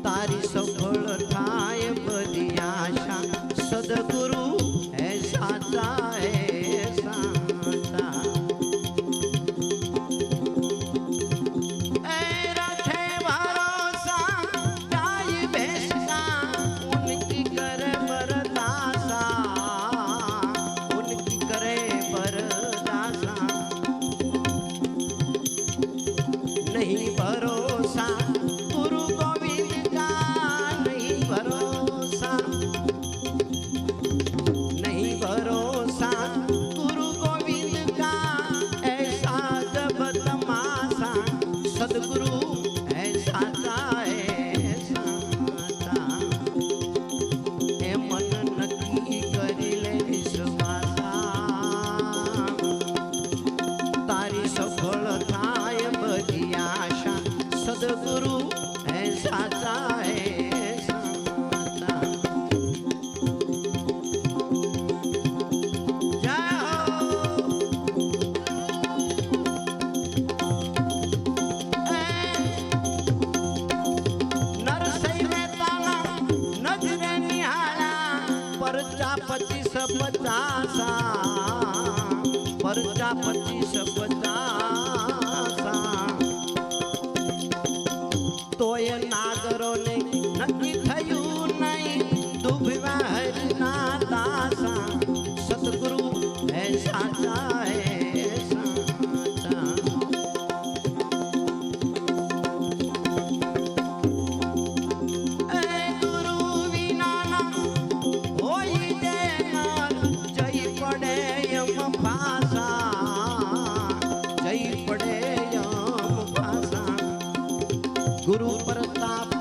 तारी सफळ थाय बधी आशा सद्गुरु ऐसा ऐसा रखे भरोसा गाय भैंस का उनकी करे बरदासा उनकी करे बरदासा नहीं भरोसा गुरु गोविंद का नहीं भरोसा नहीं भरोसा गुरु गोविंद का ऐसा जब तमाशा सद्गुरु ऐसा था ऐसा था ए मन नक्की करी ले विश्वासा तारी सफल थाय बधी आशा सद्गुरु ऐसा था ऐसा था जय हो नरसैने ताला नजरे निहाळा प्रजापती सपचासा प्रजापती सपचासा तोय नागरो ने नक्की थયું नहीं डूबवा हरिना दासा सतगुरु ऐसा था ऐसा था ए गुरु विना ना होई देनार जय पड़े यम फासा जय पड़े यम फासा गुरु प्रताप